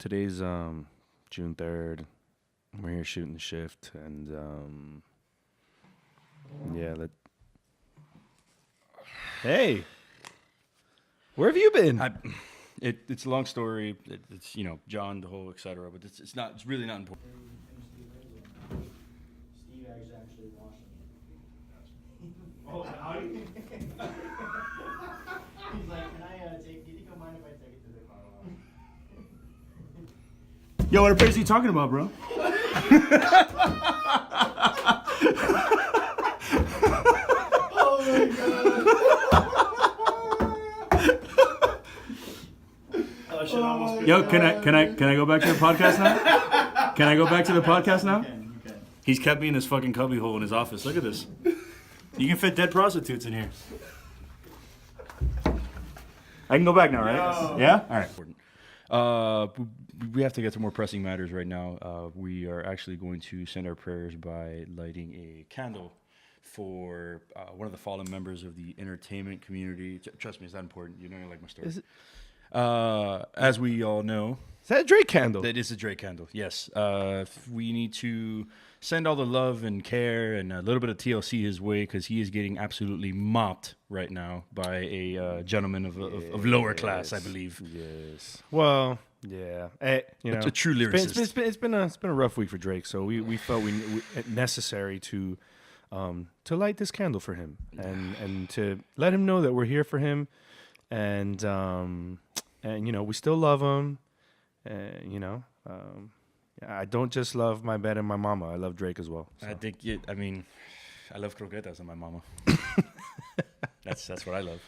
today's June 3rd. We're here shooting the shift, and Hey, where have you been? It's a long story. It's John, the whole etc. But it's not. It's really not important. Steve actually washed them. Oh, how do you? He's like, can I take? Do you think you'll mind if I take it to the car wash? Yo, what a pace are you talking about, bro? Oh my god. Yo, can I go back to the podcast now? Can I go back to the podcast now? You can. He's kept me in his fucking cubbyhole in his office. Look at this. You can fit dead prostitutes in here. I can go back now, right? No. Yeah? All right. We have to get to more pressing matters right now. We are actually going to send our prayers by lighting a candle for one of the fallen members of the entertainment community. Trust me, it's that important. You know I like my story. Is it? As we all know, Is that a Drake candle? that is a Drake candle. Yes. We need to send all the love and care and a little bit of TLC his way because he is getting absolutely mopped right now by a gentleman of lower class, I believe. Yes. Well, yeah. A true lyricist. It's been a rough week for Drake, so we felt we necessary to light this candle for him and to let him know that we're here for him, and we still love him, I don't just love my bed and my mama. I love Drake as well. So. I love croquetas and my mama. That's what I love.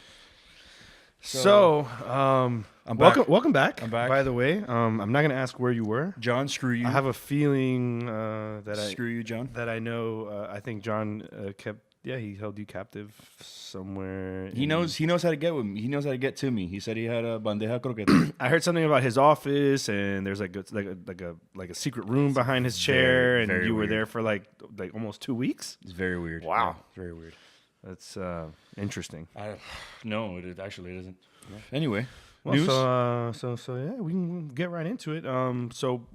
So, I'm back. welcome back. I'm back. By the way, I'm not gonna ask where you were. John, screw you. I have a feeling Screw you, John. that I know. I think John he held you captive somewhere. He knows how to get with me. He knows how to get to me. He said he had a bandeja croqueta. I heard something about his office, and there's like a secret room behind his chair, and very you were weird. there for like almost 2 weeks. It's very weird. Wow. Yeah, very weird. That's interesting. No, it actually isn't. Anyway, Well, news. so yeah, we can get right into it. So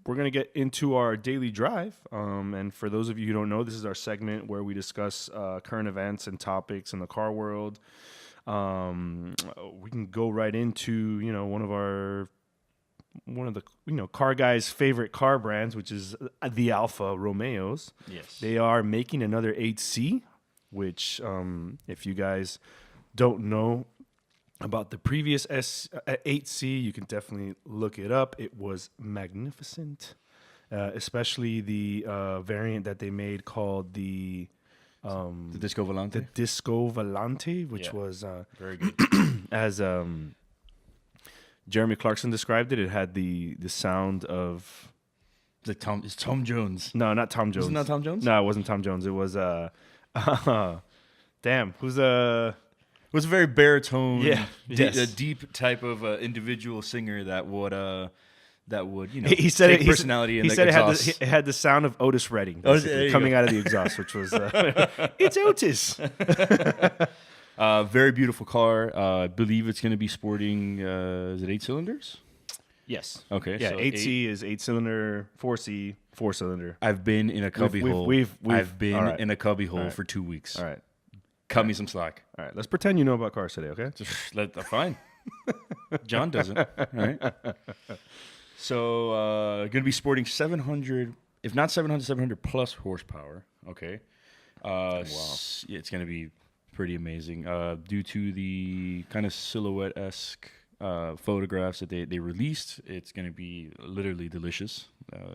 we're gonna get into our daily drive. And for those of you who don't know, this is our segment where we discuss current events and topics in the car world. We can go right into one of the car guys' favorite car brands, which is the Alfa Romeos. Yes. They are making another 8C, which if you guys don't know about the previous 8C, you can definitely look it up. It was magnificent, especially the variant that they made called the Disco Volante. Disco Volante, which was Very good. as Jeremy Clarkson described it. It had the sound of It's Tom Jones. no, not Tom Jones. Wasn't that Tom Jones? No, it wasn't Tom Jones. It was damn, who's It was a very baritone, Yes. a deep type of individual singer that would he said take it, personality he in the said exhaust. it had the sound of Otis Redding Oh, basically, there you coming go. out of the exhaust, which was it's Otis. Very beautiful car. I believe it's going to be sporting. Is it 8 cylinders? Yes. Okay. Yeah, so 8C is 8-cylinder, 4C 4-cylinder. I've been in a cubbyhole. we've- I've been all right. in a cubbyhole All right. for 2 weeks. All right. Cut me some slack. All right. Let's pretend you know about cars today, okay? Fine. John doesn't. All right. So going to be sporting 700, if not 700 plus horsepower. Okay. Wow. It's going to be pretty amazing. Due to the kind of silhouette-esque photographs that they released, it's going to be literally delicious.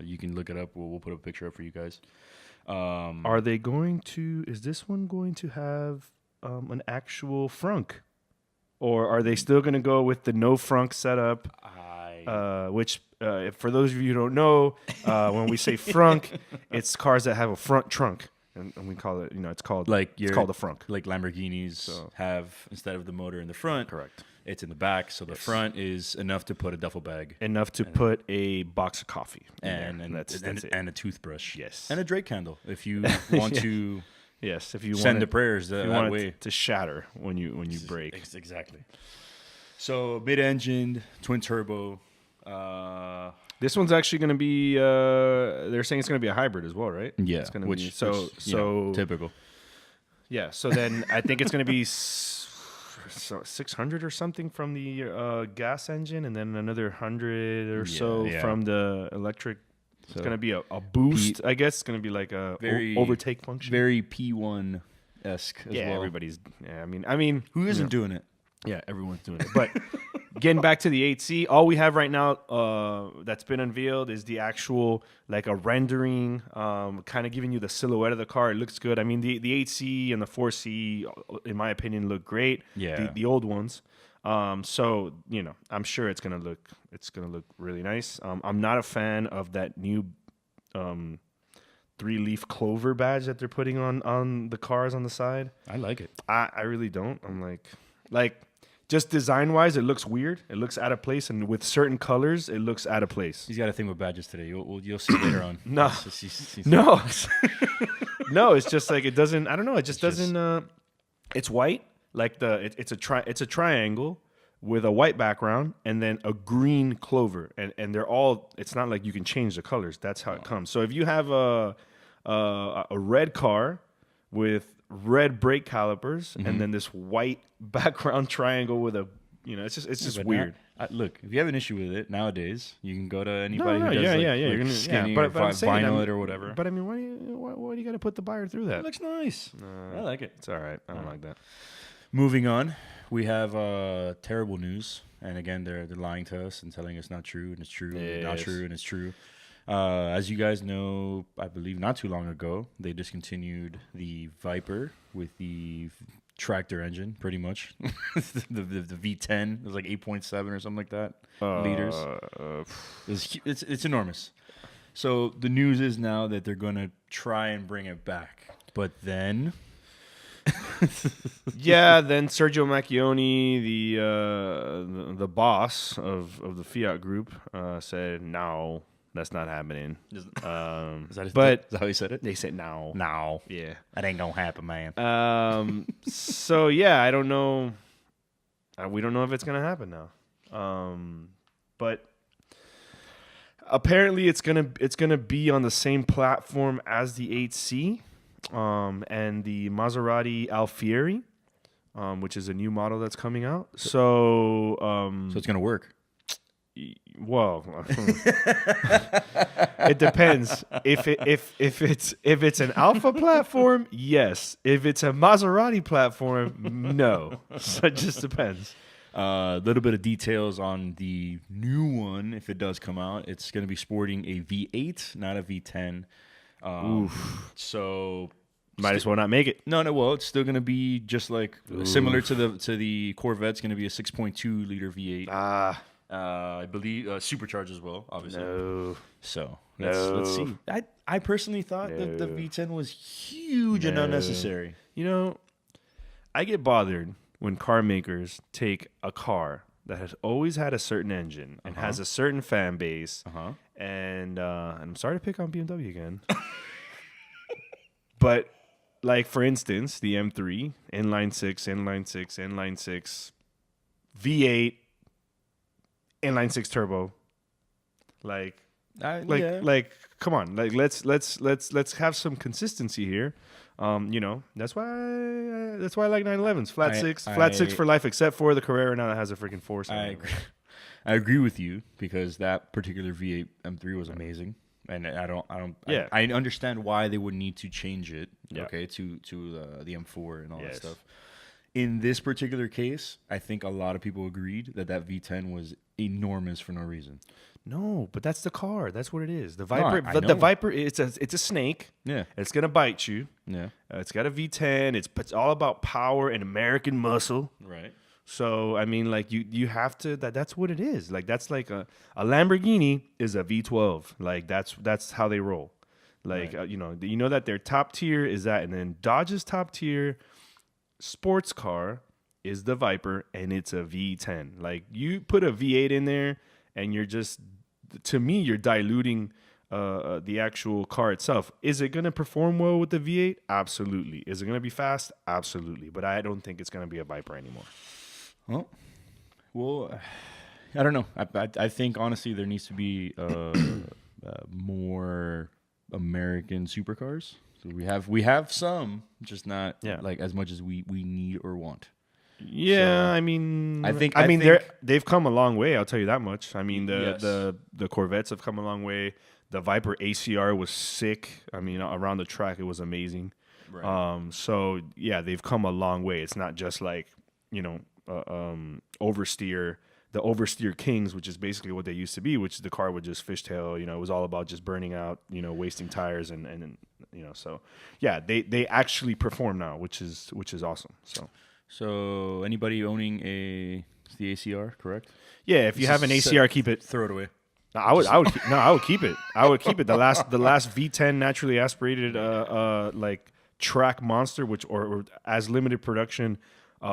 You can look it up. We'll put a picture up for you guys. Are they going to? Is this one going to have an actual frunk, or are they still going to go with the no frunk setup? Which, for those of you who don't know, when we say frunk, it's cars that have a front trunk, and we call it. It's called it's called a frunk. Like Lamborghinis have, instead of the motor in the front, Correct. It's in the back, so the front is enough to put a duffel bag Enough to put a box of coffee in and there. That's it. and a toothbrush. Yes. And a Drake candle if you want to Yes, if you send want the prayers if you that want way. it to shatter when you break. Exactly. So mid-engined, twin turbo, This one's actually going to be. They're saying it's going to be a hybrid as well, right? Yeah, It's gonna which be, typical. Yeah, so then I think it's going to be 600 or something from the gas engine, and then another 100 or so from the electric. It's going to be a boost, I guess. It's going to be like a overtake function. Very P1-esque as well. Everybody's. Yeah, I mean, who isn't doing it? Yeah, everyone's doing it. But getting back to the 8C, all we have right now that's been unveiled is the actual, like a rendering, kind of giving you the silhouette of the car. It looks good. I mean, the 8C and the 4C, in my opinion, look great. Yeah. The old ones. So, I'm sure it's gonna look really nice. I'm not a fan of that new 3-leaf clover badge that they're putting on the cars on the side. I like it. I really don't. I'm like just design-wise, it looks weird. It looks out of place, and with certain colors, it looks out of place. He's got a thing with badges today. You'll see later on. No, no, no. It's just like it doesn't. I don't know. It just doesn't. It's white, like it's a triangle with a white background, and then a green clover, and they're all. It's not like you can change the colors. That's how it comes. So if you have a red car with red brake calipers, and then this white background triangle with a, it's just weird. Look, if you have an issue with it nowadays, you can go to anybody who does you're gonna skinny but or vinyl it or whatever. But I mean, why do you got to put the buyer through that? It looks nice. I like it. It's all right. I don't like that. Moving on, we have terrible news, and again, they're lying to us and telling us not true, and it's true, and not true, and it's true. As you guys know, I believe not too long ago, they discontinued the Viper with the tractor engine, pretty much. the V10 it was like 8.7 or something like that liters. It's enormous. So the news is now that they're going to try and bring it back, but then. Then Sergio Macchioni, the boss of the Fiat Group, said no. That's not happening. Is that how he said it? They said no. No. Yeah. That ain't going to happen, man. So, yeah, I don't know. We don't know if it's going to happen now. But apparently it's gonna be on the same platform as the 8C and the Maserati Alfieri, which is a new model that's coming out. So it's going to work. Well, it depends. If it's an Alfa platform, yes. If it's a Maserati platform, no. So it just depends. A little bit of details on the new one, if it does come out. It's going to be sporting a V8, not a V10. So might as well not make it. No. Well, it's still going to be just like similar to the Corvette. It's going to be a 6.2 liter V8. I believe supercharged as well, obviously. No. So let's see. I personally thought that the V10 was huge and unnecessary. I get bothered when car makers take a car that has always had a certain engine and has a certain fan base, and I'm sorry to pick on BMW again, but like for instance, the M3 inline six, V8. Inline six turbo, like, come on, like let's have some consistency here. That's why I like 911s, flat six for life, except for the Carrera now that has a freaking force. I agree with you because that particular V8 M3 was amazing, and I understand why they would need to change it. Yeah. Okay, to the M4 and all that stuff. In this particular case, I think a lot of people agreed that V10 was enormous for no reason. No, but that's the car. That's what it is. The Viper. The Viper. It's a snake. Yeah, it's gonna bite you. Yeah, it's got a V10. It's all about power and American muscle. Right. So I mean, like you have to. That's what it is. Like that's like a Lamborghini is a V12. Like that's how they roll. Like right. You know that their top tier is that, and then Dodge's top tier sports car is the Viper, and it's a V10. Like you put a V8 in there, and you're just, to me, you're diluting the actual car itself. Is it going to perform well with the V8? Absolutely. Is it going to be fast? Absolutely. But I don't think it's going to be a Viper anymore. Well, I don't know. I think honestly there needs to be more American supercars. So we have some, just not like as much as we need or want. Yeah, So, I mean, I think they've come a long way. I'll tell you that much. I mean, the Corvettes have come a long way. The Viper ACR was sick. I mean, around the track, it was amazing. Right. So yeah, they've come a long way. It's not just like oversteer. The oversteer kings, which is basically what they used to be, which the car would just fishtail. It was all about just burning out, wasting tires and so yeah, they actually perform now, which is awesome. So anybody owning the ACR, correct? Yeah, if you have an ACR, keep it. Throw it away. I would keep it. I would keep it. The last V10 naturally aspirated like track monster, which or as limited production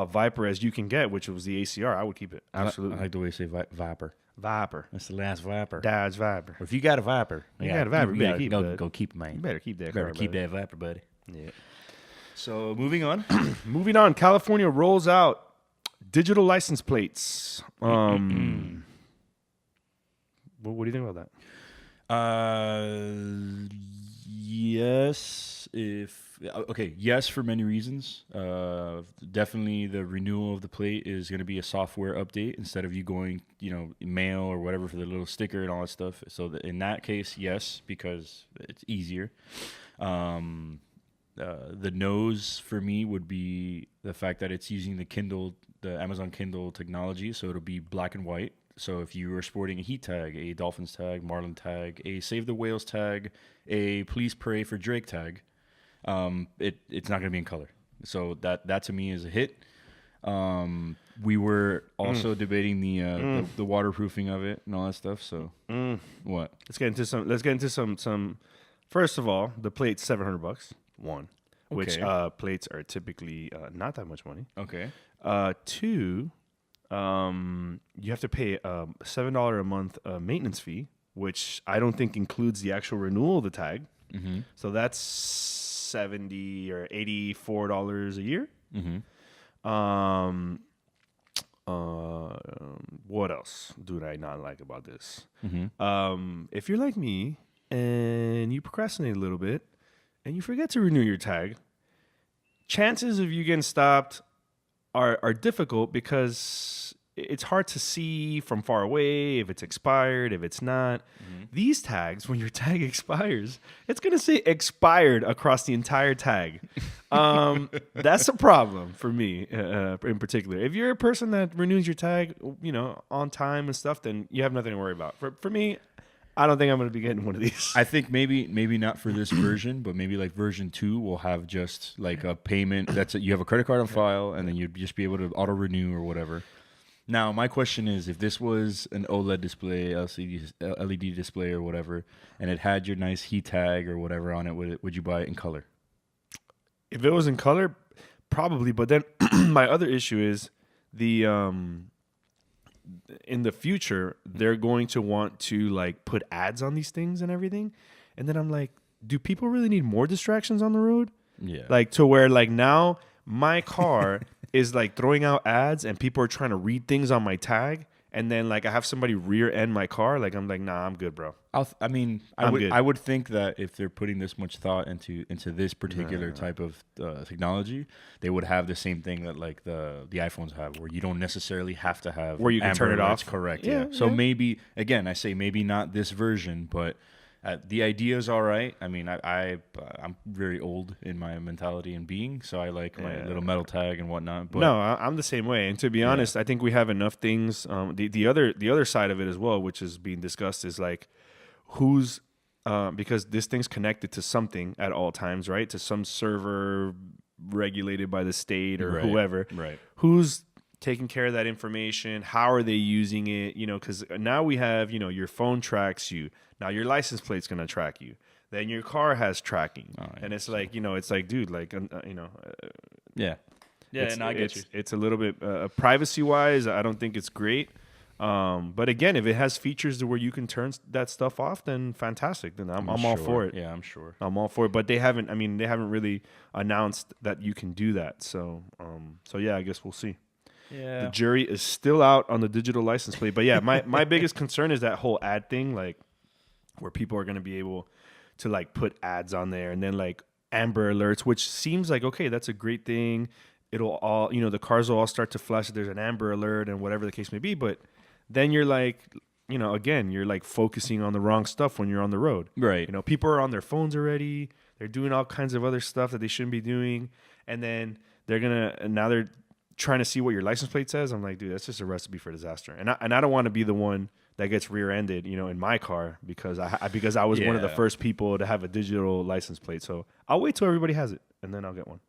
Viper as you can get, which was the ACR. I would keep it. Absolutely. I like the way you say Viper. Viper. That's the last Viper. Dad's Viper. If you got a Viper, you got a Viper, you keep go, it. go keep it, man. You better keep that. Better keep that Viper, buddy. Yeah. So moving on. Moving on. California rolls out digital license plates. What do you think about that? Yes. Yes, for many reasons. Definitely the renewal of the plate is going to be a software update instead of you going, mail or whatever for the little sticker and all that stuff. So in that case, yes, because it's easier. The nose for me would be the fact that it's using the Amazon Kindle technology. So it'll be black and white. So if you are sporting a heat tag, a Dolphins tag, Marlin tag, a Save the Whales tag, a Please Pray for Drake tag, it's not going to be in color. So that to me is a hit. We were also debating the waterproofing of it and all that stuff. So what? Let's get into some. First of all, the plate's $700. One, which plates are typically not that much money. Okay. Two, you have to pay a $7 a month maintenance fee, which I don't think includes the actual renewal of the tag. Mm-hmm. So that's $70 or $84 a year. Mm-hmm. What else do I not like about this? Mm-hmm. If you're like me and you procrastinate a little bit and you forget to renew your tag, chances of you getting stopped are difficult because it's hard to see from far away if it's expired, if it's not. Mm-hmm. These tags, when your tag expires, it's going to say expired across the entire tag. That's a problem for me in particular. If you're a person that renews your tag, on time and stuff, then you have nothing to worry about. For me, I don't think I'm going to be getting one of these. I think maybe not for this version, but maybe like version 2 will have just like a payment. You have a credit card on file, and then you'd just be able to auto renew or whatever. Now, my question is, if this was an OLED display, LCD, LED display or whatever, and it had your nice heat tag or whatever on it, would you buy it in color? If it was in color, probably. But then my other issue is in the future, they're going to want to like put ads on these things and everything. And then I'm like, do people really need more distractions on the road? Yeah. Like to where like now my car is like throwing out ads and people are trying to read things on my tag. And then like I have somebody rear end my car. Like I'm like, nah, I'm good, bro. I would think that if they're putting this much thought into this particular type of technology, they would have the same thing that like the iPhones have, where you don't necessally have to have where you can turn it off. Correct. Yeah. So maybe again, I say maybe not this version, but the idea is all right. I mean, I'm very old in my mentality and being, so I like my little metal tag and whatnot. But no, I'm the same way. And to be honest, I think we have enough things. The other side of it as well, which is being discussed, is like who's because this thing's connected to something at all times, right? To some server regulated by the state or whoever. Right. Who's taking care of that information? How are they using it? Because now we have, your phone tracks you. Now your license plate's going to track you. Then your car has tracking. Oh, yeah. And it's like, it's like, dude, like, yeah. Yeah, I get you. It's a little bit privacy-wise, I don't think it's great. But again, if it has features to where you can turn that stuff off, then fantastic. Then I'm all for it. Yeah, I'm sure. I'm all for it. But they haven't really announced that you can do that. So yeah, I guess we'll see. Yeah. The jury is still out on the digital license plate. But yeah, my biggest concern is that whole ad thing, like where people are going to be able to like put ads on there and then like amber alerts, which seems like, okay, that's a great thing. It'll all, the cars will all start to flash if there's an amber alert and whatever the case may be. But then you're like, again, you're like focusing on the wrong stuff when you're on the road. Right. People are on their phones already. They're doing all kinds of other stuff that they shouldn't be doing. And then now they're trying to see what your license plate says. I'm like, dude, that's just a recipe for disaster. And I don't want to be the one that gets rear-ended, in my car because I was one of the first people to have a digital license plate. So I'll wait till everybody has it and then I'll get one.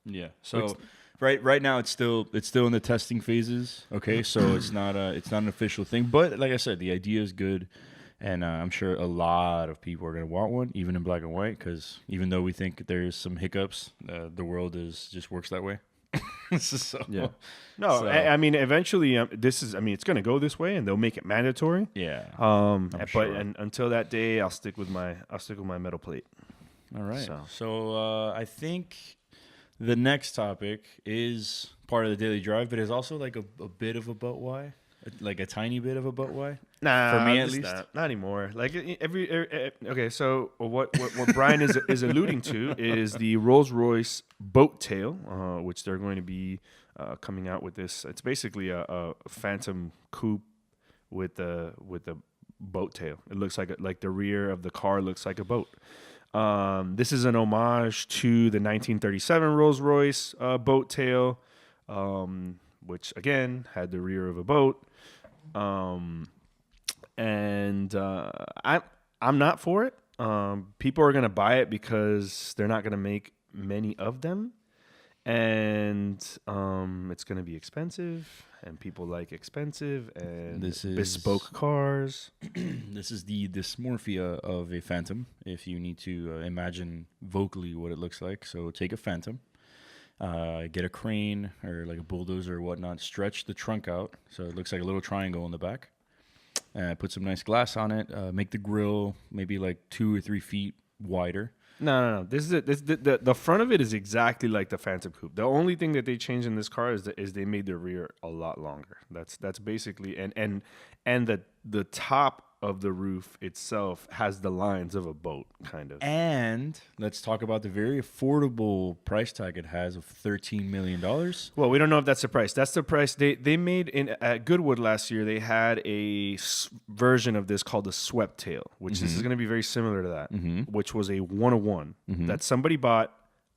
Yeah. So right now it's still in the testing phases. Okay. So it's not an official thing, but like I said, the idea is good. And I'm sure a lot of people are going to want one, even in black and white, because even though we think there's some hiccups, the world just works that way. Yeah. No, I mean, eventually, it's going to go this way, and they'll make it mandatory. Yeah. And until that day, I'll stick with my metal plate. All right. So I think the next topic is part of the daily drive, but is also like a bit of a but why. Like a tiny bit of a but why? Nah, for me at least. Not anymore. Like okay. So what Brian is alluding to is the Rolls-Royce boat tail, which they're going to be coming out with this. It's basically a Phantom coupe with a boat tail. It looks like the rear of the car looks like a boat. This is an homage to the 1937 Rolls-Royce boat tail, which again had the rear of a boat. I'm not for it. People are gonna buy it because they're not gonna make many of them, and it's gonna be expensive, and people like expensive and bespoke cars. This is the dysmorphia of a Phantom. If you need to imagine vocally what it looks like, so take a Phantom. Get a crane or like a bulldozer or whatnot, stretch the trunk out so it looks like a little triangle in the back. Put some nice glass on it. Make the grille maybe like 2 or 3 feet wider. No. The front of it is exactly like the Phantom Coupe. The only thing that they changed in this car is they made the rear a lot longer. That's basically and the top of the roof itself has the lines of a boat, kind of. And let's talk about the very affordable price tag it has of $13 million. Well, we don't know if that's the price. That's the price they made at Goodwood last year. They had a version of this called the Swept Tail, which this is going to be very similar to that, which was a 101 that somebody bought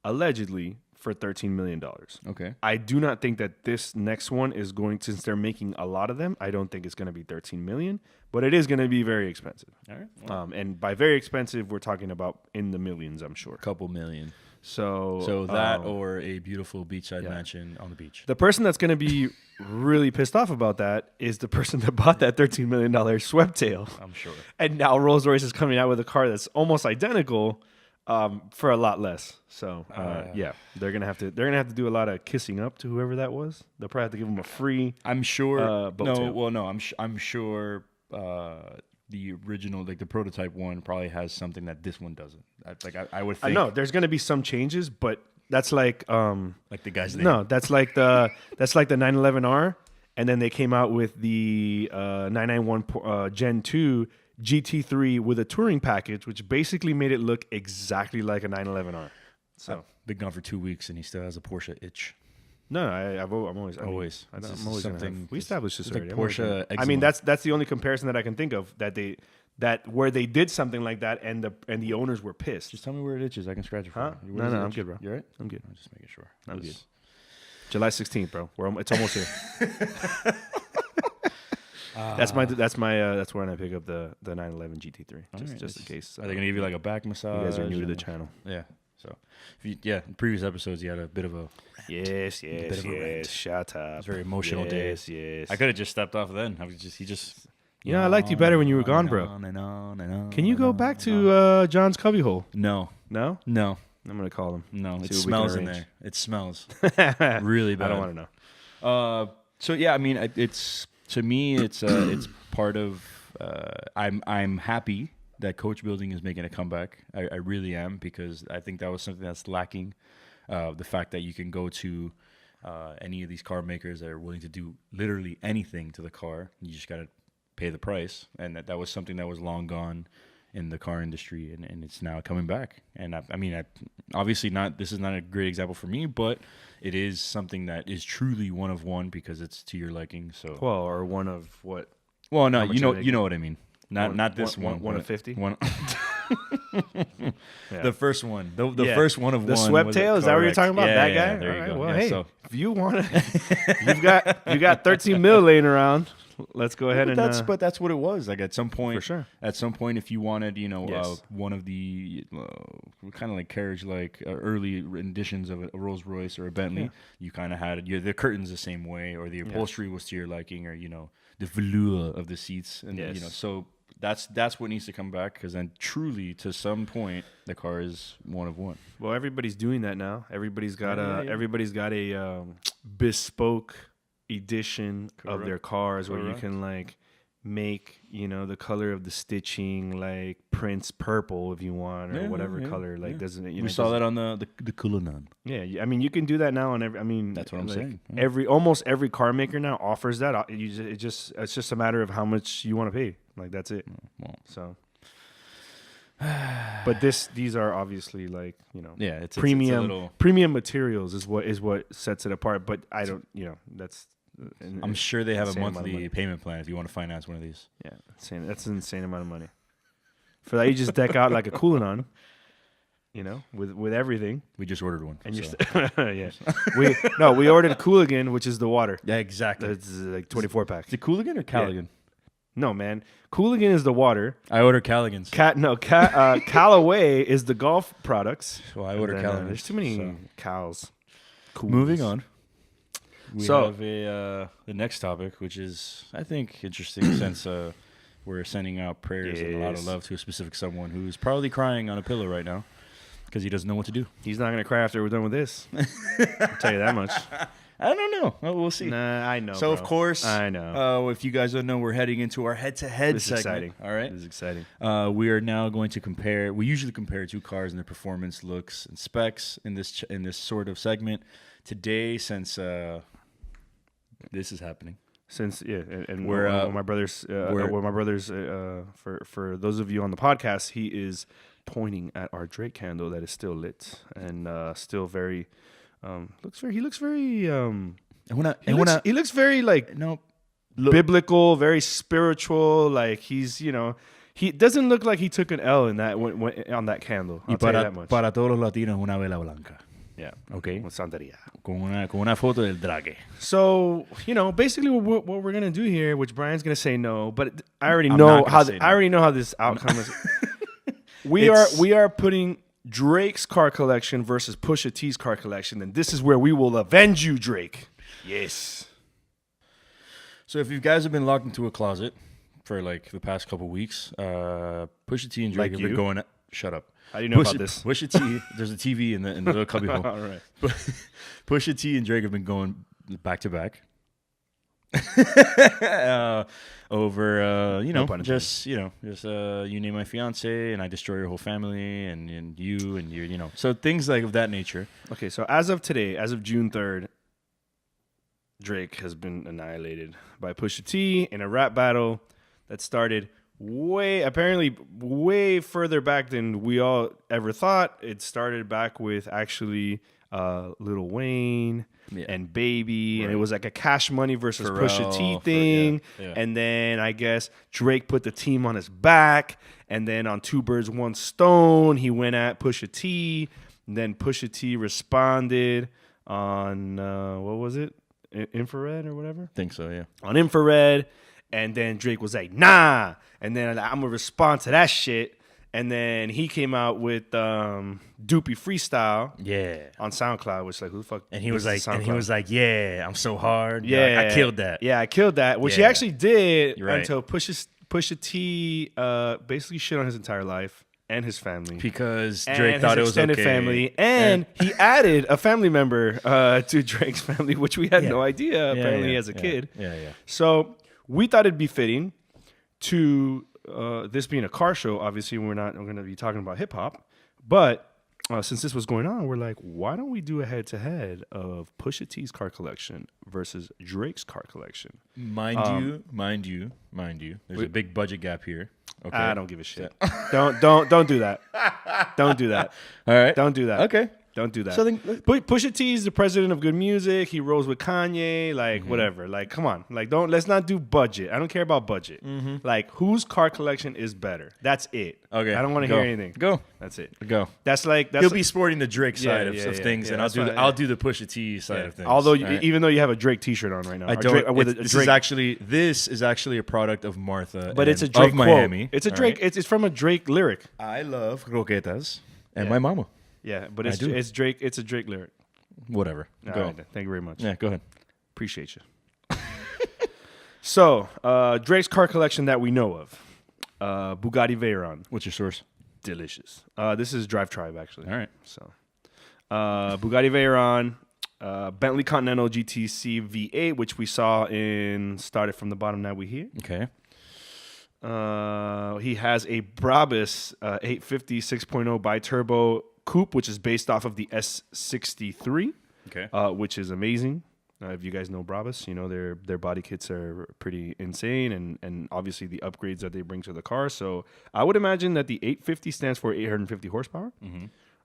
allegedly for $13 million. Okay. I do not think that this next one is going to, since they're making a lot of them, I don't think it's going to be $13 million, but it is going to be very expensive. All right. Well, and by very expensive, we're talking about in the millions, I'm sure. a couple million. So that or a beautiful beachside mansion on the beach. The person that's going to be really pissed off about that is the person that bought that $13 million Swept Tail. I'm sure. And now Rolls-Royce is coming out with a car that's almost identical, for a lot less. So they're gonna have to do a lot of kissing up to whoever that was. They'll probably have to give them a free. I'm sure. boat tail. I'm sure. The original, like the prototype one, probably has something that this one doesn't. I would think. I know there's gonna be some changes, but that's like the guys. That's like the 911R, and then they came out with the 991 Gen 2 GT3 with a touring package, which basically made it look exactly like a 911R. So been gone for 2 weeks and he still has a Porsche itch. No, I'm always something. We established this like already. Porsche. I mean, that's the only comparison that I can think of that where they did something like that and the owners were pissed. Just tell me where it itches. I can scratch it for huh? you. No, I'm good, bro. You all right? I'm good. I'm just making sure. I'm good. July 16th, bro. It's almost here. That's when I pick up the 911 GT3, just in case. Are they gonna give you like a back massage? You guys are new to the channel. Yeah. So, in previous episodes, you had a bit of a yes. Shut up. It was a very emotional day. Yes. I could have just stepped off then. He just. I liked you better when you were gone, bro. Can you go back to John's cubbyhole? No. No. I'm gonna call him. No. It smells in there. It smells really bad. I don't want to know. So yeah, I mean, it's to me, it's part of. I'm happy that coach building is making a comeback. I really am, because I think that was something that's lacking. The fact that you can go to any of these car makers that are willing to do literally anything to the car. You just got to pay the price. And that was something that was long gone in the car industry, and it's now coming back. And obviously this is not a great example for me, but it is something that is truly one of one because it's to your liking. So or one of what? Well, no, you know what I mean. Not this one. One of 50. One. Yeah. The first one. The first one of the one. swept tail. Is that what you're talking about? That guy. There you go. Well, Yeah, hey, so if you want to, you got 13 mil laying around. Let's go ahead but that's what it was. Like at some point, for sure. At some point, if you wanted, Yes. one of the kind of like carriage, like early renditions of a Rolls-Royce or a Bentley, you kind of had the curtains the same way, or the upholstery was to your liking, or the velour of the seats, and so that's what needs to come back, because then truly, to some point, the car is one of one. Well, everybody's doing that now. Everybody's got a bespoke edition of their cars where you can like make the color of the stitching like Prince purple if you want, or whatever color doesn't it? We saw that on the Cullinan. Yeah, I mean you can do that now on every. I mean that's what I'm saying. Almost every car maker now offers that. It's just a matter of how much you want to pay. Like that's it. Well, so. But these are obviously like it's premium premium materials is what sets it apart. But I don't that's. I'm sure they have a monthly payment plan if you want to finance one of these. Yeah, that's an insane amount of money. For that, you just deck out like a Cullinan, with everything. We just ordered one. And we ordered a Cooligan, which is the water. Yeah, exactly. It's like 24 pack. Is it Cooligan or Callaghan? Yeah. No, man. Cooligan is the water. I ordered Callaghan's. Callaway is the golf products. Well, I ordered Callaghan's. There's too many cows. Cool. Moving on. We have the next topic, which is, I think, interesting since we're sending out prayers and a lot of love to a specific someone who's probably crying on a pillow right now because he doesn't know what to do. He's not going to cry after we're done with this. I'll tell you that much. I don't know. Well, we'll see. Nah, I know. So, of course, I know. If you guys don't know, we're heading into our head-to-head segment. Exciting. All right? This is exciting. We are now going to compare. We usually compare two cars and their performance, looks, and specs in this sort of segment. Today, since this is happening. And where my brother's for those of you on the podcast, he is pointing at our Drake candle that is still lit and still very he looks very like biblical, very spiritual. Like he's he doesn't look like he took an L in that when on that candle. I'll tell you that much. Para todos los latinos, una vela blanca. Yeah. Okay. With Santeria. Con una foto del draghe. So, basically what we're going to do here, which Brian's going to say no, but I already know how this outcome is. We are putting Drake's car collection versus Pusha T's car collection, and this is where we will avenge you, Drake. Yes. So if you guys have been locked into a closet for like the past couple weeks, Pusha T and Drake have been going. Shut up. How do you know about this? Pusha T, there's a TV in the little cubby hole. All right. Pusha T and Drake have been going back to back over just you name my fiance and I destroy your whole family and you so things like of that nature. Okay, so as of today, as of June 3rd, Drake has been annihilated by Pusha T in a rap battle that started way further back than we all ever thought. It started back with actually Lil Wayne and Baby, right. And it was like a Cash Money versus Pharrell, Pusha T thing. And then I guess Drake put the team on his back, and then on Two Birds, One Stone, he went at Pusha T. And then Pusha T responded on what was it? Infrared or whatever? I think so, yeah. On Infrared. And then Drake was like, nah. And then I'm going to respond to that shit. And then he came out with Doopy Freestyle on SoundCloud, which like, who the fuck? And he was like, yeah, I'm so hard. Yeah, I killed that. Yeah, I killed that, which he actually did until Pusha T basically shit on his entire life and his family. Because Drake thought it was okay. Extended family. And he added a family member to Drake's family, which we had no idea, apparently, as a kid. Yeah. So we thought it'd be fitting to this being a car show. Obviously, we're going to be talking about hip hop, but since this was going on, we're like, why don't we do a head-to-head of Pusha T's car collection versus Drake's car collection? Mind you. There's a big budget gap here. Okay. I don't give a shit. Don't do that. Don't do that. All right. Don't do that. Okay. Don't do that. So then, Pusha T is the president of good music. He rolls with Kanye. Like whatever. Like come on. Like let's not do budget. I don't care about budget. Like whose car collection is better? That's it. Okay. I don't want to hear anything. Go. That's it. Go. That's He'll be sporting the Drake side of things, yeah, and that's I'll do the Pusha T side of things. Although Right? even though you have a Drake T-shirt on right now, I or don't. Drake, with a This Drake, is actually a product of Martha, but it's a and Drake of Miami. Quote. It's a all Drake. right? It's from a Drake lyric. I love croquetas and Yeah. my mama. Yeah, but I it's do. Drake. It's a Drake lyric. Whatever. All Go. right, then. Thank you very much. Yeah, go ahead. Appreciate you. So Drake's car collection that we know of: Bugatti Veyron, What's your source? delicious. This is Drive Tribe actually. All right. So Bugatti Veyron, Bentley Continental GTC V8, which we saw in Started from the Bottom. Now we here. Okay. He has a Brabus 850 6.0 bi-turbo coupe, which is based off of the S63, Okay. which is amazing. If you guys know Brabus, you know their body kits are pretty insane, and obviously the upgrades that they bring to the car. So I would imagine that the 850 stands for 850 horsepower.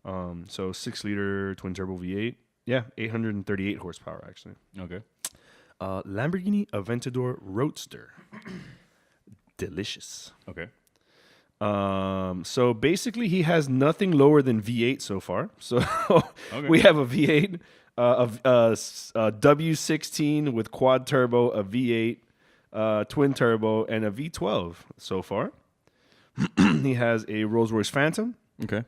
So 6-liter twin turbo V8. Yeah, 838 horsepower actually. Okay. Lamborghini Aventador Roadster. Delicious. Okay. So basically, he has nothing lower than V8 so far. So we have a V8, a W16 with quad turbo, a V8, twin turbo, and a V12 so far. He has a Rolls-Royce Phantom. Okay.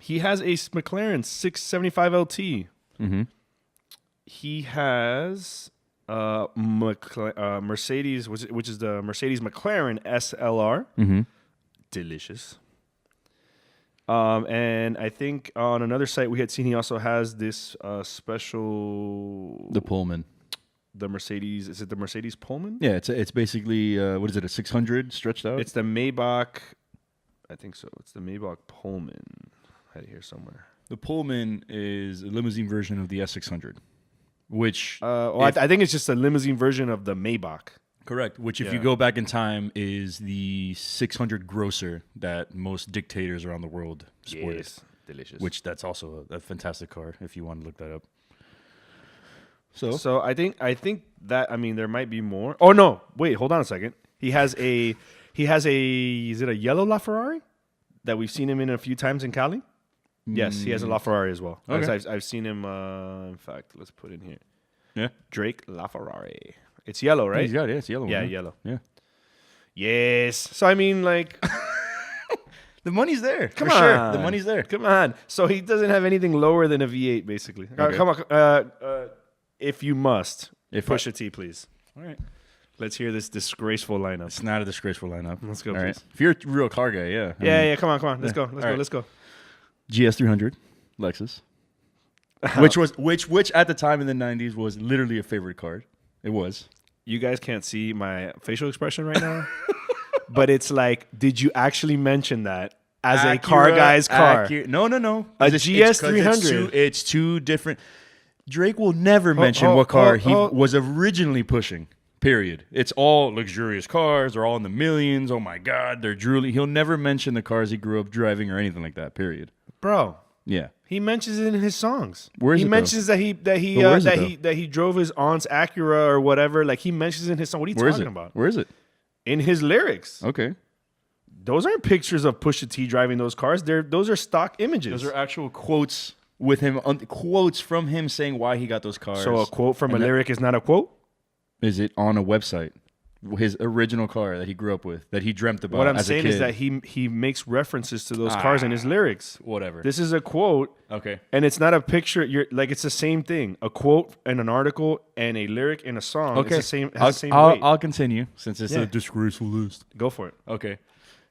He has a McLaren 675 LT. He has Mercedes, which is the Mercedes McLaren SLR. Delicious. And I think on another site we had seen he also has this special The Pullman. the Mercedes. Is it the Mercedes Pullman? Yeah, it's basically what is it? A 600 stretched out. It's the Maybach. I think so. It's the Maybach Pullman. I had it here somewhere. The Pullman is a limousine version of the S600, which I think it's just a limousine version of the Maybach. correct. Which, if Yeah. you go back in time, is the 600 grosser that most dictators around the world sported. Yes. Delicious. Which that's also a fantastic car if you want to look that up. So I think that there might be more. Oh no, wait, hold on a second. He has a is it a yellow LaFerrari that we've seen him in a few times in Cali? Yes, he has a LaFerrari as well. Okay. I've seen him. In fact, let's put in here. Yeah, Drake LaFerrari. It's yellow, right? He's got it. It's yellow. Yeah, one, huh? yellow. Yeah, Yes. So like, the money's there. come for on, sure. The money's there. Come on. So he doesn't have anything lower than a V8, basically. Okay. Come on. If you must, Pusha T, please. All right. Let's hear this disgraceful lineup. It's not a disgraceful lineup. Let's go, All right. please. If you're a real car guy, yeah. Yeah. Come on. Let's go. right. Let's go. GS300 Lexus, which at the time in the 90s was literally a favorite car. It was. You guys can't see my facial expression right now, but it's like, did you actually mention that as a car guy's car? No. A It's GS300. It's two different. Drake will never mention what car he was originally pushing. Period. It's all luxurious cars. They're all in the millions. Oh my God, they're drooly. He'll never mention the cars he grew up driving or anything like that. Period. Bro, Yeah. he mentions it in his songs. Where is he it, mentions that he where is it, that he drove his aunt's Acura or whatever. Like he mentions it in his song. What are you Where is talking it? about? Where is it? In his lyrics. Okay. Those aren't pictures of Pusha T driving those cars. Those are stock images. Those are actual quotes with him, quotes from him saying why he got those cars. So a quote from a And that- lyric is not a quote? Is it on a website? His original car that he grew up with, that he dreamt about. What I'm as a saying kid. is that he makes references to those cars in his lyrics. Whatever. This is a quote, Okay. and it's not a picture. It's the same thing. A quote in an article and a lyric in a song. Okay. It's the same. Has the same weight. I'll continue since it's Yeah. a disgraceful list. Go for it. Okay.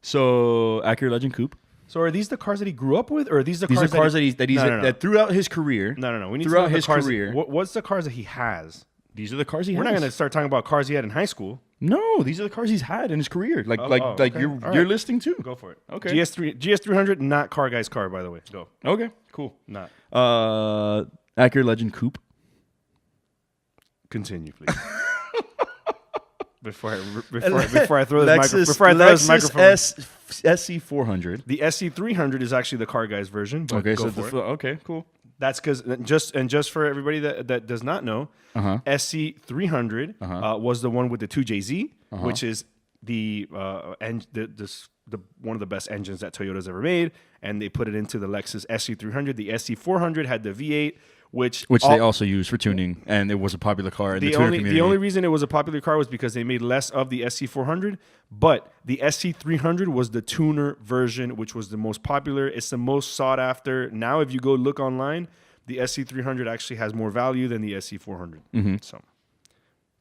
So Acura Legend Coupe. So are these the cars that he grew up with, or are these the These cars are cars No. that throughout his career. No. We need Throughout to know his the cars. career. What's the cars that he has? These are the cars he We're has. not going to start talking about cars he had in high school. No, these are the cars he's had in his career. Like okay. you're All right. you're listing too. Go for it. Okay. GS300, not car guy's car, by the way. Go. Okay, cool. Not. Acura Legend Coupe. Continue, please. before I throw this microphone. SC400. The SC300 is actually the car guy's version. But Okay, go so for it. okay, cool. That's because just for everybody that does not know, SC300 was the one with the 2JZ, which is the one of the best engines that Toyota's ever made, and they put it into the Lexus SC300. The SC400 had the V8, which they also used for tuning, and it was a popular car in the touring community. The only reason it was a popular car was because they made less of the SC400, but the SC300 was the tuner version, which was the most popular. It's the most sought after. Now, if you go look online, the SC300 actually has more value than the SC400. So,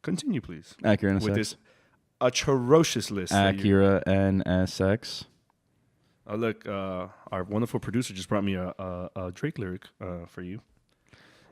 continue, please. Acura NSX. With this atrocious list. Acura NSX. Oh, look, our wonderful producer just brought me a Drake lyric for you.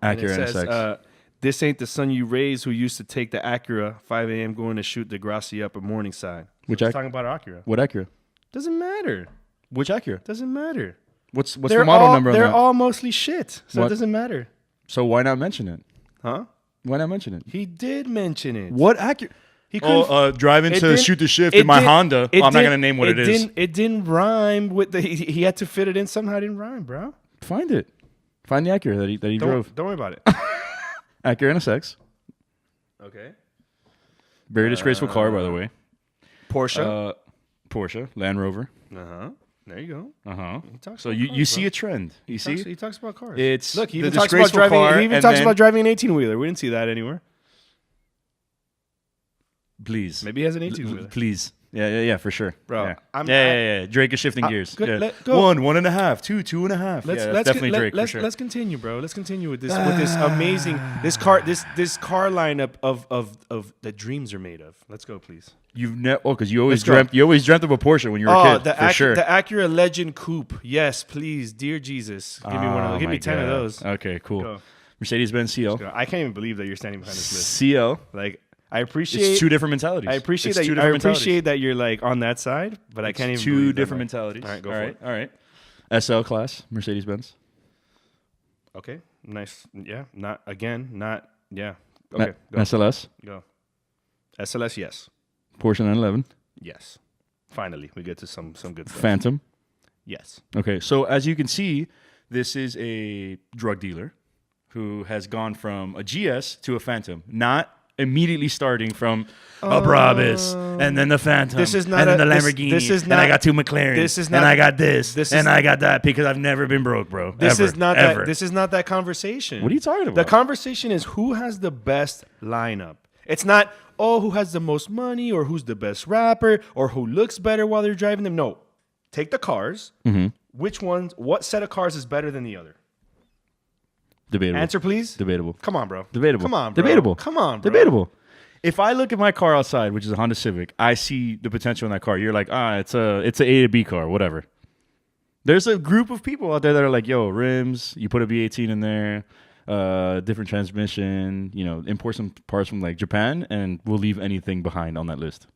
Acura And it says, NSX. this ain't the son you raised who used to take the Acura 5 a.m. going to shoot Degrassi up at Morningside. Which He's talking about Acura. What Acura? Doesn't matter. Which Acura? Doesn't matter. What's the model number on They're that? all mostly shit, so What? it doesn't matter. So why not mention it? Huh? Why not mention it? He did mention it. What Acura? He couldn't. Driving it to didn't- Shoot the Shift it in my didn't- Honda. it I'm not didn't- going to name what it is. It didn't rhyme with the. He had to fit it in somehow. It didn't rhyme, bro. Find it. Find the Acura that he drove. Don't worry about it. Acura NSX. Okay. Very disgraceful car, by the way. Porsche. Porsche. Land Rover. There you go. Uh-huh. Talks So about you cars, see bro. a trend. You see? He talks about cars. It's Look, he the even talks about disgraceful driving. car, He even and talks then- about driving an 18-wheeler. We didn't see that anywhere. Please. Maybe he has an 18-wheeler. Please. Yeah, for sure. Bro, Yeah. Drake is shifting gears. good, Yeah. let go. 1.5, 2.5. Let's That's definitely Drake for sure. Let's continue, bro. Let's continue with this amazing car lineup of that dreams are made of. Let's go, please. Because you always Let's go. dreamt of a Porsche when you were a kid, for sure. The Acura Legend Coupe. Yes, please, dear Jesus, give me one. Give me 10 of those. Okay, cool. Go. Mercedes-Benz CL. I can't even believe that you're standing behind this list. CL. Like, I appreciate It's two different mentalities. I appreciate It's that. two I different appreciate that you're like on that side, but I can't even. Two believe different that, mentalities. All right, go all for right, it. all right. SL class, Mercedes-Benz. Okay, nice. Yeah, not again. Not yeah. Okay, go. SLS, Go. SLS, yes, Porsche 911, yes. Finally, we get to some good stuff. Phantom. Yes. Okay, so as you can see, this is a drug dealer who has gone from a GS to a Phantom, not immediately starting from a Brabus and then the Phantom This is not and then a- the this- Lamborghini this is and not- I got two McLarens this is and not- I got this this and is- I got that because I've never been broke, bro. This Ever, is not ever. that. This is not that conversation. What are you talking about? The conversation is who has the best lineup. It's not who has the most money or who's the best rapper or who looks better while they're driving them. No, take the cars. Mm-hmm. Which ones? What set of cars is better than the other? Debatable. Answer, please. Debatable. Come on, bro. Debatable. Come on, bro. Debatable. Come on, bro. Debatable. If I look at my car outside, which is a Honda Civic, I see the potential in that car. You're like, it's an A to B car, whatever. There's a group of people out there that are like, yo, rims, you put a V18 in there, different transmission, import some parts from like Japan, and we'll leave anything behind on that list.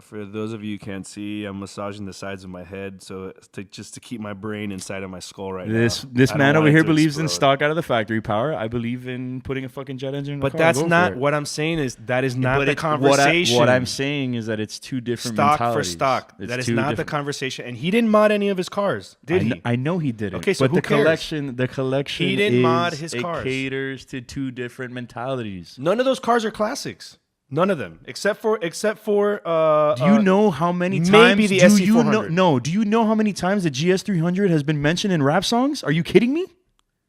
For those of you who can't see, I'm massaging the sides of my head just to keep my brain inside of my skull right now. This I don't man want over it here to believes in explode. stock out of the factory power. I believe in putting a fucking jet engine in the But car. that's Go for not it. what I'm saying. That is not But the it's- conversation. What I'm saying is that it's two different stock for mentalities. stock. It's That is two not the different- conversation. And he didn't mod any of his cars, did he? I know he didn't. Okay, so but who the cares? collection He didn't is, mod his it cars. caters to two different mentalities. None of those cars are classics. None of them, except for. Do you know how many times? maybe the do you know? SC400. No. Do you know how many times the GS300 has been mentioned in rap songs? Are you kidding me?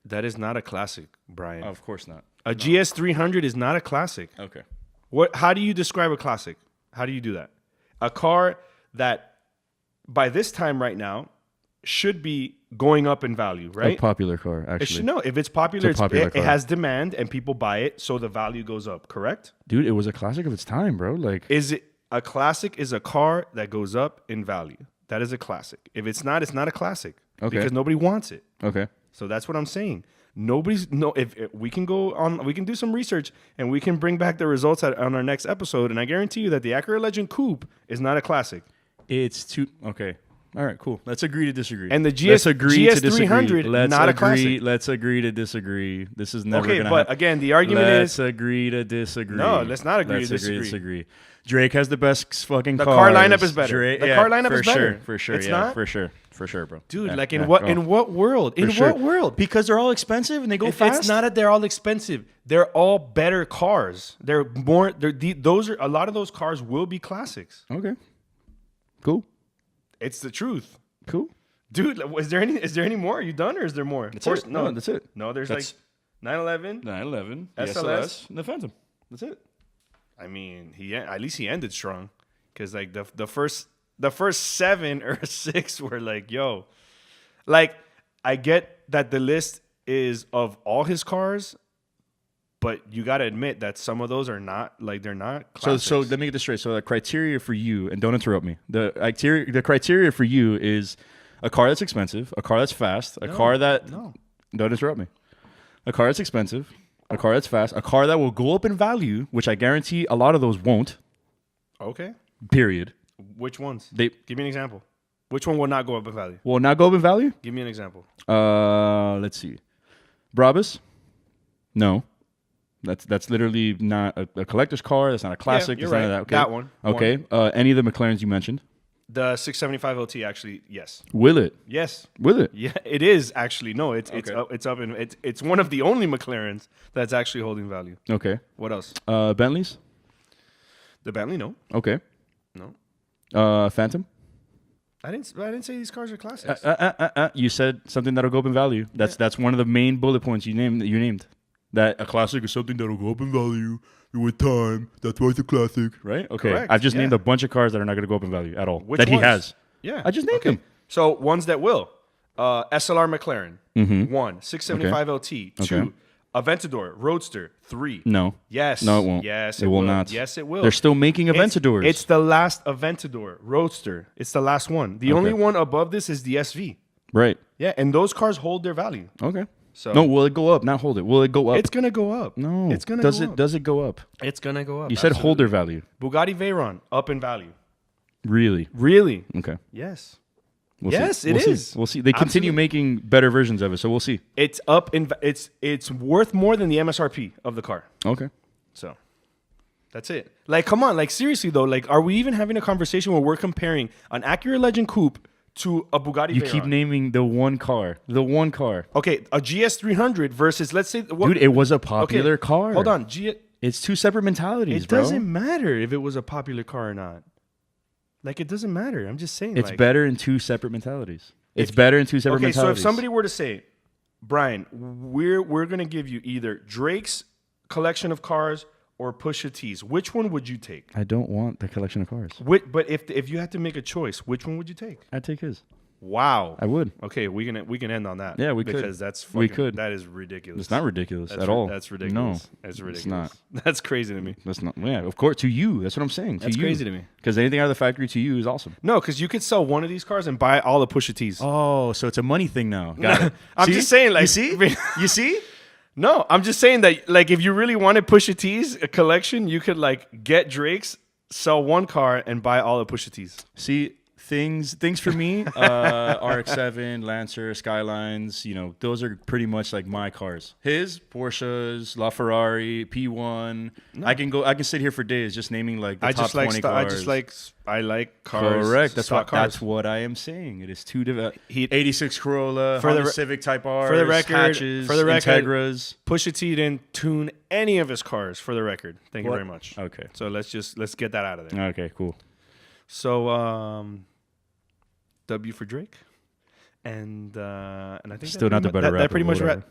That is not a classic, Brian. Of course not. A GS300 is not a classic. Okay. What? How do you describe a classic? How do you do that? A car that, by this time right now, should be going up in value, right? A popular car, It actually. should know. If it's popular, It's a popular it car. has demand and people buy it, so the value goes up, correct? Dude, it was a classic of its time, bro. Like, Is it a classic is a car that goes up in value. That is a classic. If it's not a classic. Okay. Because nobody wants it. okay. So that's what I'm saying. if we can go on, we can do some research and we can bring back the results on our next episode. And I guarantee you that the Acura Legend Coupe is not a classic. It's too okay. All right, cool. Let's agree to disagree. And the Let's agree to disagree. 300, not a classic. Let's agree to disagree. This is never okay. gonna But happen. again, the argument Let's is agree to disagree. no. Let's not agree Let's to agree disagree. Drake has the best fucking The cars. car lineup is better. Drake, The car lineup for is better. Sure, for sure. It's yeah, not? for sure, bro. Dude, Yeah, like yeah, in what go. world? In For what sure. world? Because they're all expensive and they go fast. It's not that they're all expensive. They're all better cars. They're more. Those are a lot of those cars will be classics. Okay. Cool. It's the truth, Cool. dude. Is there any more? Are you done or is there more? That's it. No, that's it. No, there's That's- like 911. 911, the SLS, SLS, and the Phantom. That's it. I mean, at least he ended strong, because like the first 7 or 6 were like, yo, like I get that the list is of all his cars, but you got to admit that some of those are not like they're not classics. So let me get this straight. So the criteria for you, and don't interrupt me. The criteria for you is a car that's expensive, a car that's fast, a car that no. Don't interrupt me. A car that's expensive, a car that's fast, a car that will go up in value, which I guarantee a lot of those won't. Okay. Period. Which ones? They Give me an example. Which one will not go up in value? will not go up in value. Give me an example. Let's see. Brabus? No. That's literally not a collector's car. That's not a classic. you're That's none right. of that. Okay. That one. Okay. Any of the McLarens you mentioned? The 675 LT, actually, yes. Will it? Yes. Will it? Yeah, it is actually. No, it's Okay. it's up in it's one of the only McLarens that's actually holding value. Okay. What else? Bentleys? The Bentley, no. Okay. No. Phantom? I didn't say these cars are classics. You said something that'll go up in value. That's one of the main bullet points you named. That a classic is something that'll go up in value with time. That's why it's a classic, right? Okay. Correct, I've just yeah. named a bunch of cars that are not going to go up in value at all. Which that ones? he has. Yeah. I just named them. So ones that will. SLR McLaren. Mm-hmm. 1. 675 LT. 2. Okay. Aventador. Roadster. 3. No. Yes. No, it won't. Yes, It will not. Yes, it will. They're still making Aventadors. It's the last Aventador. Roadster. It's the last one. The only one above this is the SV. right. Yeah, and those cars hold their value. Okay. So No, will it go up? Not hold it. Will it go up? it's gonna go up. no. It's gonna does go it? up. Does it go up? It's gonna go up. You said hold their value. Bugatti Veyron up in value. Really? Really? Okay. Yes. We'll Yes, see. it We'll see. is. We'll see. They continue Absolutely. making better versions of it, so we'll see. It's up in it's worth more than the MSRP of the car. Okay. So that's it. Like, come on, like seriously though, like, are we even having a conversation where we're comparing an Acura Legend Coupe to a Bugatti You Veyron? keep naming the one car. The one car. Okay, a GS300 versus, let's say, Dude, it was a popular car. Hold on, It's two separate mentalities, it bro. doesn't matter if it was a popular car or not. Like, it doesn't matter. I'm just saying. It's like, better in two separate mentalities. It's better in two separate Okay, mentalities. so if somebody were to say, Brian, we're gonna give you either Drake's collection of cars or Pusha T's, which one would you take? I don't want the collection of cars. But if you had to make a choice, which one would you take? I'd take his. Wow. I would. Okay, we can end on that. Yeah, we could. because that's We fucking, could. That is ridiculous. It's not ridiculous That's at all. That's ridiculous. No, That's ridiculous. not. That's crazy to me. That's not. Yeah, of course. To you, that's what I'm saying. That's to you. crazy to me. Because anything out of the factory to you is awesome. No, because you could sell one of these cars and buy all the Pusha T's. Oh, so it's a money thing now. Got it. I'm See? just saying, like, you see, you see. No, I'm just saying that, like, if you really wanted Pusha T's a collection, you could like get Drake's, sell one car, and buy all the Pusha T's. See, things for me, RX-7, Lancer, Skylines, those are pretty much like my cars. His, Porsches, LaFerrari, P1. I can sit here for days just naming like the top 20 cars. I like cars. Correct. That's stock that's what I am saying. It is two different. He- 86 Corolla, For the Honda re- Civic Type R, for the record- hatches, for the record- Integras. Pusha T didn't tune any of his cars, for the record. Thank you What? very much. Okay. So let's get that out of there. Okay. Cool. So W for Drake, and I think Still not the better rapper. That pretty much whatever.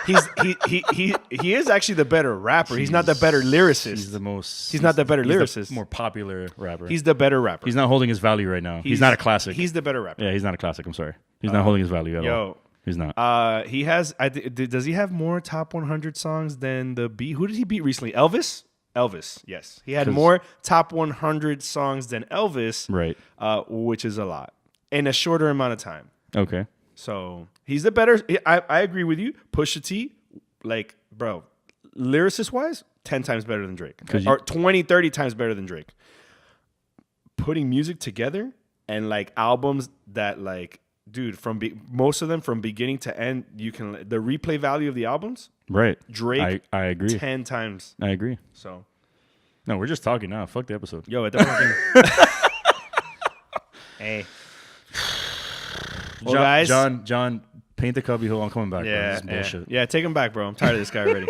he is actually the better rapper. He's not the better lyricist. He's the most. He's not the better he's lyricist. The more popular rapper. He's the better rapper. He's not holding his value right now. He's not a classic. He's the better rapper. Yeah, he's not a classic. I'm sorry. He's not holding his value at all. Yo, He's not. he has. Does he have more top 100 songs than the beat? Who did he beat recently? Elvis. Elvis. Yes, he had more top 100 songs than Elvis. Right. Which is a lot in a shorter amount of time. Okay. So he's the better. I agree with you. Pusha T, like, bro, lyricist wise, 10 times better than Drake. Or 20, 30 times better than Drake. Putting music together and like albums that like, dude, most of them from beginning to end, the replay value of the albums. Right. Drake, I agree. 10 times. I agree. So. No, we're just talking now. Fuck the episode. Yo, it doesn't. Hey. Well, guys. John, paint the cubby hole. I'm coming back. Yeah, bro. This is bullshit. Yeah, take him back, bro. I'm tired of this guy already.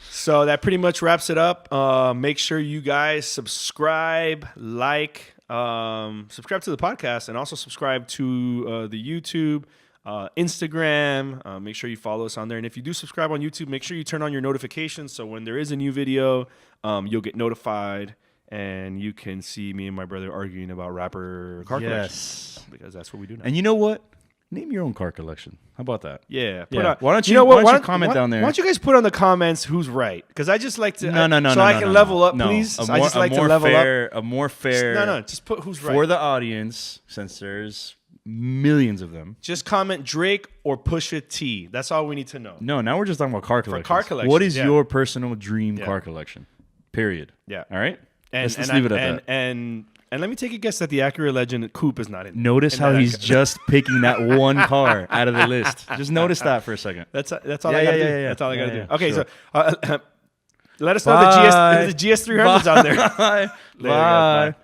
So that pretty much wraps it up. Make sure you guys subscribe, subscribe to the podcast, and also subscribe to the YouTube, Instagram. Make sure you follow us on there. And if you do subscribe on YouTube, make sure you turn on your notifications so when there is a new video, you'll get notified. And you can see me and my brother arguing about rapper car collections. Because that's what we do now. And you know what? Name your own car collection. How about that? Yeah. Why don't you comment down there? Why don't you guys put on the comments who's right? Because I just like to. No. I can level up, please. I just like to level up. A more fair. No. Just put who's right for the audience, since there's millions of them. Just comment Drake or Pusha T. That's all we need to know. No, now we're just talking about car collections. For car collections. What is your personal dream car collection? Period. Yeah. All right. Let's leave it at that. And let me take a guess that the Acura Legend Coupe is not in. Notice how he's just picking that one car out of the list. Just notice that for a second. That's all I gotta do. Yeah. That's all I gotta do. Okay, sure. So let us know the GS300's on there. Bye.